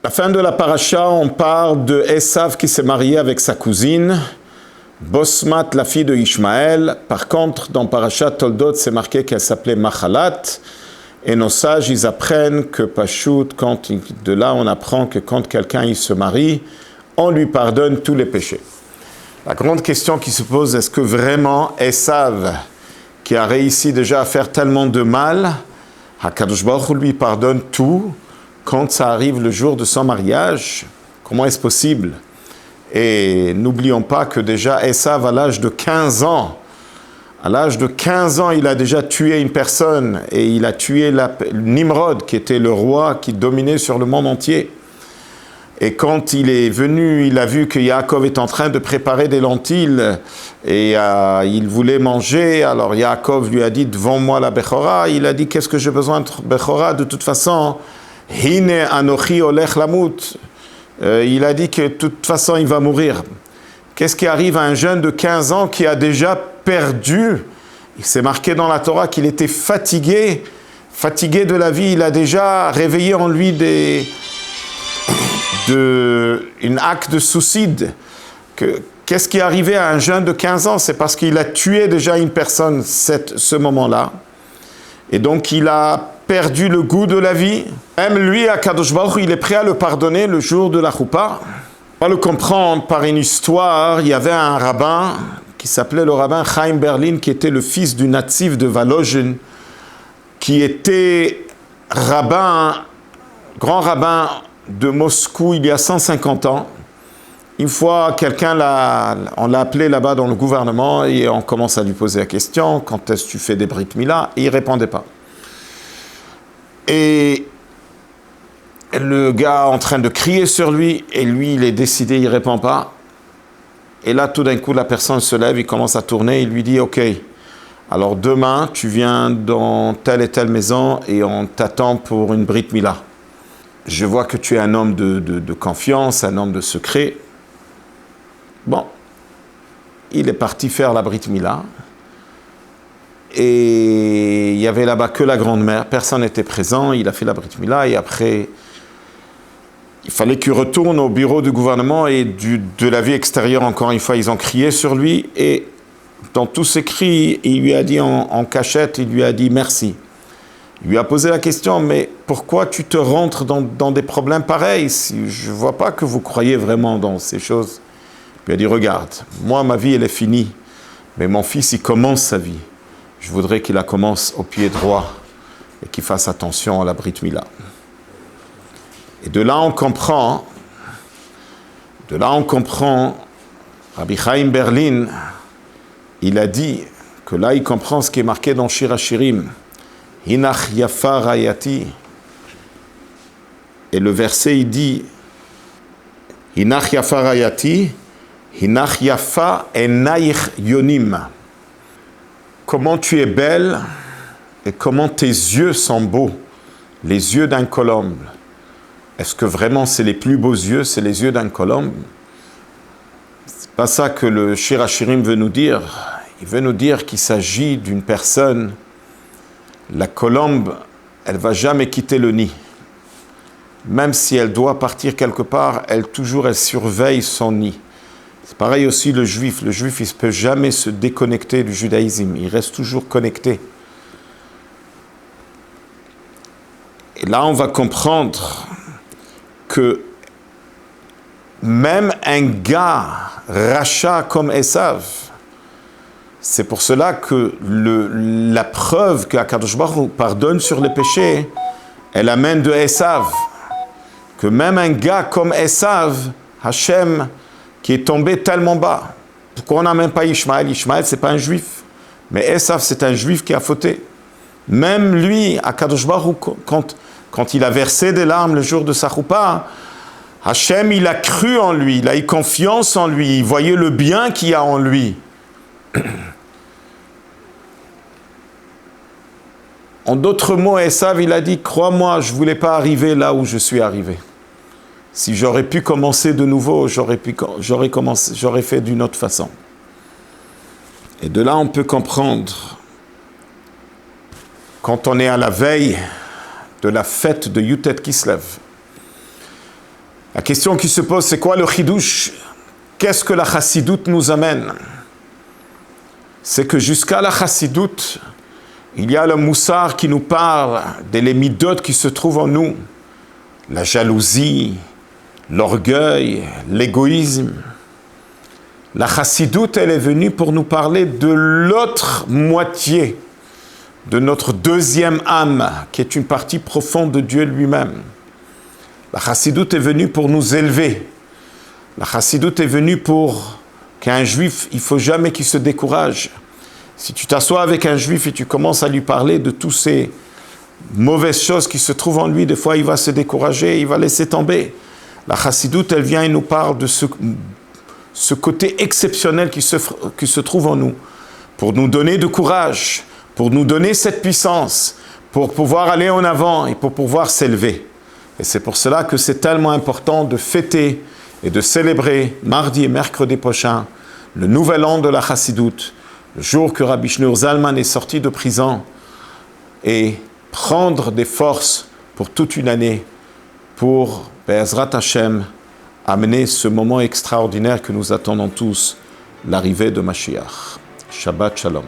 La fin de la paracha, on parle de Esav qui s'est marié avec sa cousine, Bosmat, la fille de Ishmaël. Par contre, dans Parashat Toldot, c'est marqué qu'elle s'appelait Machalat. Et nos sages, ils apprennent que Pachout, de là, on apprend que quand quelqu'un il se marie, on lui pardonne tous les péchés. La grande question qui se pose, est-ce que vraiment Esav, qui a réussi déjà à faire tellement de mal, HaKadosh Baruch Hu lui pardonne tout quand ça arrive le jour de son mariage? Comment est-ce possible? Et n'oublions pas que déjà Esav, à l'âge de 15 ans, il a déjà tué une personne et il a tué Nimrod, qui était le roi qui dominait sur le monde entier. Et quand il est venu, il a vu que Yaakov est en train de préparer des lentilles et il voulait manger. Alors Yaakov lui a dit, devant-moi la Bechora. Il a dit, qu'est-ce que j'ai besoin de Bechora? De toute façon, Hine Anochi Olech Lamut. Il a dit que de toute façon, il va mourir. Qu'est-ce qui arrive à un jeune de 15 ans qui a déjà perdu? Il s'est marqué dans la Torah qu'il était fatigué de la vie. Il a déjà réveillé en lui une acte de suicide. Qu'est-ce qui est arrivé à un jeune de 15 ans? C'est parce qu'il a tué déjà une personne ce moment-là. Et donc il a perdu le goût de la vie. Même lui, HaKadosh Baruch Hu, il est prêt à le pardonner le jour de la Choupa. On va le comprendre par une histoire. Il y avait un rabbin qui s'appelait le rabbin Chaim Berlin, qui était le fils du natif de Volozhin, qui était grand rabbin de Moscou il y a 150 ans. Une fois, on l'a appelé là-bas dans le gouvernement et on commence à lui poser la question, quand est-ce que tu fais des Brit Mila? Et il ne répondait pas. Et le gars en train de crier sur lui, et lui, il est décidé, il ne répond pas. Et là, tout d'un coup, la personne se lève, il commence à tourner, il lui dit, OK, alors demain, tu viens dans telle et telle maison et on t'attend pour une Brit Mila. Je vois que tu es un homme de confiance, un homme de secret. Bon, il est parti faire la Brit Mila. Et il y avait là-bas que la grand-mère, personne n'était présent, il a fait la Brit Mila et après, il fallait qu'il retourne au bureau du gouvernement et de la vie extérieure, encore une fois, ils ont crié sur lui et dans tous ces cris, il lui a dit en cachette, il lui a dit merci. Il lui a posé la question, mais pourquoi tu te rentres dans des problèmes pareils? Je ne vois pas que vous croyez vraiment dans ces choses. Il lui a dit, regarde, moi ma vie elle est finie, mais mon fils il commence sa vie. Je voudrais qu'il la commence au pied droit et qu'il fasse attention à la Brit Mila. Et de là on comprend, Rabbi Chaim Berlin, il a dit que là il comprend ce qui est marqué dans Shir HaShirim, Hinach Yafa Rayati. Et le verset il dit, Hinach Yafa Rayati, Hinach Yafa Enaich Yonim. Comment tu es belle et comment tes yeux sont beaux, les yeux d'un colombe. Est-ce que vraiment c'est les plus beaux yeux, c'est les yeux d'un colombe? C'est pas ça que le Shir HaShirim veut nous dire. Il veut nous dire qu'il s'agit d'une personne, la colombe, elle va jamais quitter le nid. Même si elle doit partir quelque part, elle surveille son nid. C'est pareil aussi le juif. Le juif, il ne peut jamais se déconnecter du judaïsme. Il reste toujours connecté. Et là, on va comprendre que même un gars rachat comme Esav, c'est pour cela que la preuve qu'Akadosh Baruch Hu pardonne sur les péchés, elle amène de Esav. Que même un gars comme Esav, Hachem, qui est tombé tellement bas. Pourquoi on n'a même pas Ishmaël? Ishmaël, ce n'est pas un juif. Mais Esav, c'est un juif qui a fauté. Même lui, Akadosh Baruch Hu, quand il a versé des larmes le jour de sa choupa, Hachem, il a cru en lui, il a eu confiance en lui, il voyait le bien qu'il y a en lui. En d'autres mots, Esav, il a dit, crois-moi, je ne voulais pas arriver là où je suis arrivé. Si j'aurais pu commencer de nouveau, j'aurais fait d'une autre façon. Et de là, on peut comprendre, quand on est à la veille de la fête de Yutet Kislev, La question qui se pose, c'est quoi le chidouche? Qu'est-ce que la chassidoute nous amène? C'est que jusqu'à la chassidoute, il y a le moussar qui nous parle des midot qui se trouvent en nous. La jalousie, l'orgueil, l'égoïsme. La chassidoute, elle est venue pour nous parler de l'autre moitié, de notre deuxième âme, qui est une partie profonde de Dieu lui-même. La chassidoute est venue pour nous élever. La chassidoute est venue pour qu'un juif, il ne faut jamais qu'il se décourage. Si tu t'assois avec un juif et tu commences à lui parler de toutes ces mauvaises choses qui se trouvent en lui, des fois il va se décourager, il va laisser tomber. La chassidoute, elle vient et nous parle de ce côté exceptionnel qui se trouve en nous, pour nous donner de courage, pour nous donner cette puissance, pour pouvoir aller en avant et pour pouvoir s'élever. Et c'est pour cela que c'est tellement important de fêter et de célébrer mardi et mercredi prochain le nouvel an de la chassidoute, le jour que Rabbi Shneur Zalman est sorti de prison, et prendre des forces pour toute une année pour, Be'ezrat Hashem, amener ce moment extraordinaire que nous attendons tous, l'arrivée de Mashiach. Shabbat Shalom.